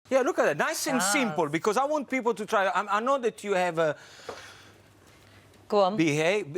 Yeah, look at that. Nice and simple, because I want people to try. I know that you have Go on. behave,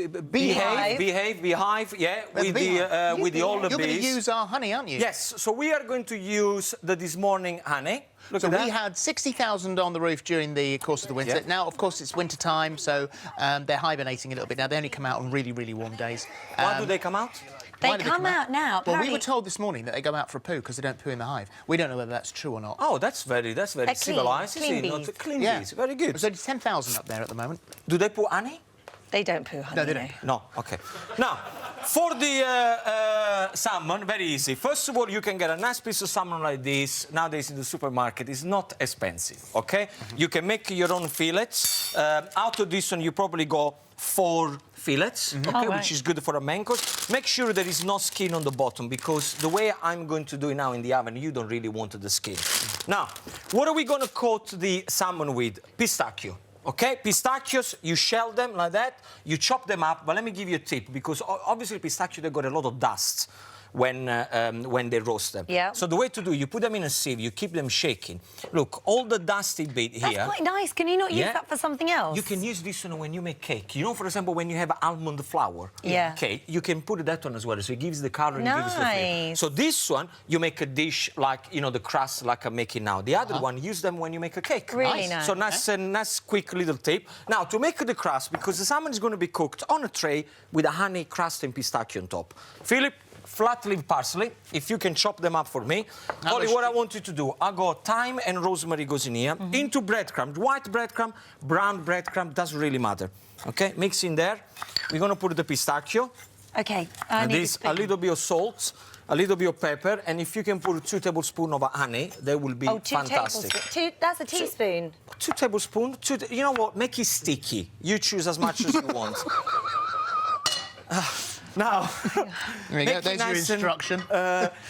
yeah, with the older bees. You're going to use our honey, aren't you? Yes, so we are going to use the this morning honey. Look so at that. we had 60,000 on the roof during the course of the winter. Yeah. Now, of course, it's winter time, so they're hibernating a little bit now. They only come out on really, really warm days. Why do they come out? They come out now. Well, we were told this morning that they go out for a poo because they don't poo in the hive. We don't know whether that's true or not. Oh, that's very civilized, clean isn't it? bees. Not clean Yeah. bees. Very good. There's only 10,000 up there at the moment. Do they put honey? They don't poo honey. No, they don't. No, OK. Now, for the salmon, very easy. First of all, you can get a nice piece of salmon like this. Nowadays in the supermarket, it's not expensive, OK? You can make your own fillets. Out of this one, you probably go 4 fillets, OK, which is good for a main course. Make sure there is no skin on the bottom, because the way I'm going to do it now in the oven, you don't really want the skin. Now, what are we going to coat the salmon with? Pistachio. OK, pistachios, you shell them like that, you chop them up, but let me give you a tip, because obviously pistachio, they got a lot of dust when they roast them. Yeah. So the way to do it, you put them in a sieve, you keep them shaking. Look, all the dusty bit here... That's quite nice. Can you not use that for something else? You can use this one when you make cake. You know, for example, when you have almond flour cake, you can put that one as well, so it gives the colour and gives the flavor. So this one, you make a dish like, you know, the crust like I'm making now. The other one, use them when you make a cake. Really nice. So nice, quick little tip. Now, to make the crust, because the salmon is going to be cooked on a tray with a honey crust and pistachio on top. Phillip, flat leaf parsley, if you can chop them up for me. Ollie, what I want you to do, I got thyme and rosemary goes in here, into breadcrumb, white breadcrumb, brown breadcrumb, doesn't really matter. OK, mix in there. We're going to put the pistachio. OK, and this, a little bit of salt, a little bit of pepper, and if you can put 2 tablespoons of honey, that will be fantastic. That's a teaspoon. 2 tablespoons. You know what? Make it sticky. You choose as much as you want. Now, there you go. There's your instruction.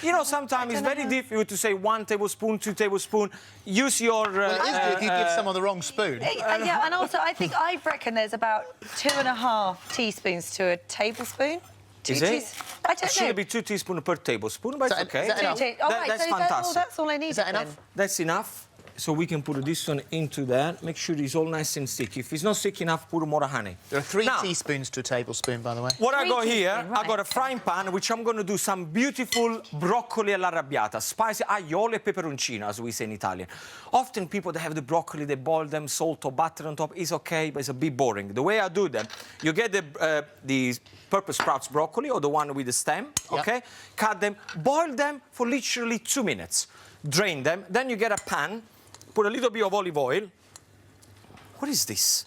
You know, sometimes it's very difficult to say 1 tablespoon, 2 tablespoons. Use your... well, it is if you give someone the wrong spoon. Yeah, and also I reckon there's about 2.5 teaspoons to a tablespoon. Is it? I don't know. It should be 2 teaspoons per tablespoon, but it's OK. Is that enough? That's fantastic. That's all I need. Is that enough? That's enough. So we can put this one into there. Make sure it's all nice and sticky. If it's not sticky enough, put more honey. There are 3 teaspoons to a tablespoon, by the way. What I got here, I got a frying pan, which I'm going to do some beautiful broccoli all'arrabbiata, spicy aioli e peperoncino, as we say in Italian. Often people, they have the broccoli, they boil them, salt or butter on top. It's OK, but it's a bit boring. The way I do them, you get the purple sprouts broccoli, or the one with the stem, OK? Cut them, boil them for literally 2 minutes. Drain them. Then you get a pan. Put a little bit of olive oil. What is this?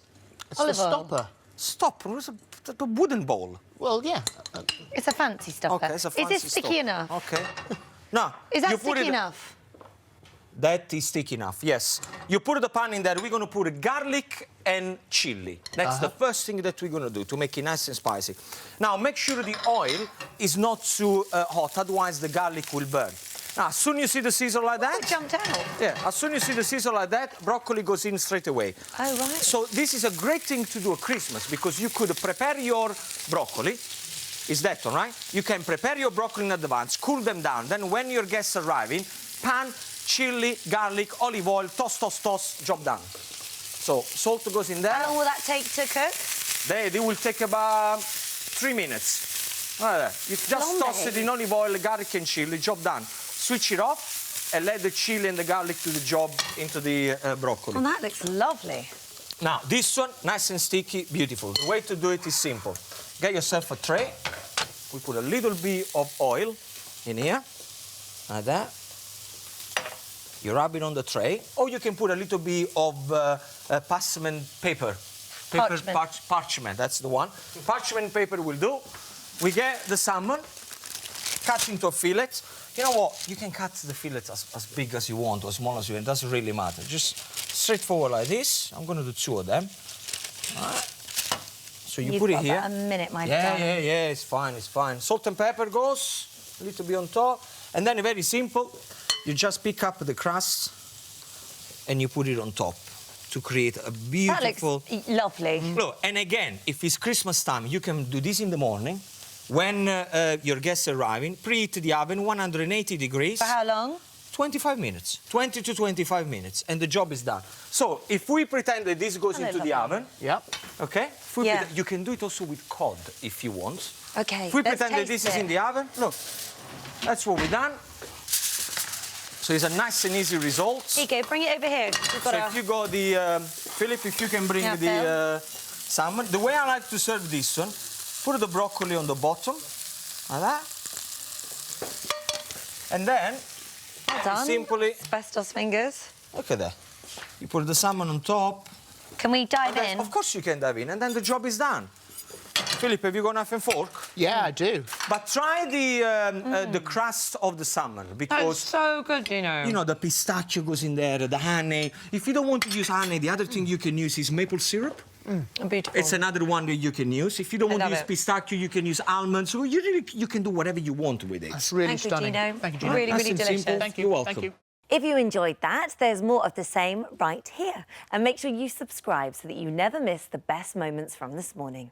It's the stopper. Stopper? It's a wooden bowl. Well, yeah. It's a fancy stopper. OK, it's a fancy Is this sticky enough? OK. Now, is that sticky enough? That is sticky enough, yes. You put the pan in there, we're going to put garlic and chili. That's the first thing that we're going to do to make it nice and spicy. Now, make sure the oil is not too hot, otherwise the garlic will burn. Now, as soon as you see the sizzle like that... It jumped out. Yeah, as soon as you see the sizzle like that, broccoli goes in straight away. Oh, right. So this is a great thing to do at Christmas, because you could prepare your broccoli. Is that all right? You can prepare your broccoli in advance, cool them down. Then when your guests arrive in, pan, chili, garlic, olive oil, toss, job done. So salt goes in there. How long will that take to cook? They will take about 3 minutes. Like that. You just toss it in olive oil, garlic and chili, job done. Switch it off and let the chili and the garlic do the job into the broccoli. Oh, that looks lovely. Now, this one, nice and sticky, beautiful. The way to do it is simple. Get yourself a tray. We put a little bit of oil in here, like that. You rub it on the tray, or you can put a little bit of parchment paper. Parchment, that's the one. Parchment paper will do. We get the salmon, cut into a fillet. You know what? You can cut the fillet as big as you want or as small as you want. It doesn't really matter. Just straightforward like this. I'm going to do 2 of them. All right. So you put it here. A minute, my darling. Yeah, it's fine, it's fine. Salt and pepper goes a little bit on top. And then very simple, you just pick up the crust and you put it on top to create a beautiful... That looks lovely. Look, and again, if it's Christmas time, you can do this in the morning. When your guests are arriving, preheat the oven 180 degrees. For how long? 25 minutes. 20 to 25 minutes, and the job is done. So, if we pretend that this goes into the oven... Yep. OK? If we pretend, you can do it also with cod, if you want. OK, If we pretend that this is in the oven, look, that's what we've done. So it's a nice and easy result. Here you go, bring it over here. We've got So if you go the... Philip, if you can bring the salmon. The way I like to serve this one, put the broccoli on the bottom, like that. And then, well done. simply... Asbestos fingers. Look at that. You put the salmon on top. Can we dive in? Of course you can dive in, and then the job is done. Philip, have you got knife and fork? Yeah, I do. But try the crust of the salmon, because... It's so good, Gino. You know, the pistachio goes in there, the honey. If you don't want to use honey, the other thing you can use is maple syrup. Beautiful. It's another one that you can use. If you don't want to use pistachio, you can use almonds. So you can do whatever you want with it. That's really Thank stunning. You, Gino. Thank you, Gino. Really, Nice really and delicious. simple. Thank you. You're welcome. Thank you. If you enjoyed that, there's more of the same right here. And make sure you subscribe so that you never miss the best moments from this morning.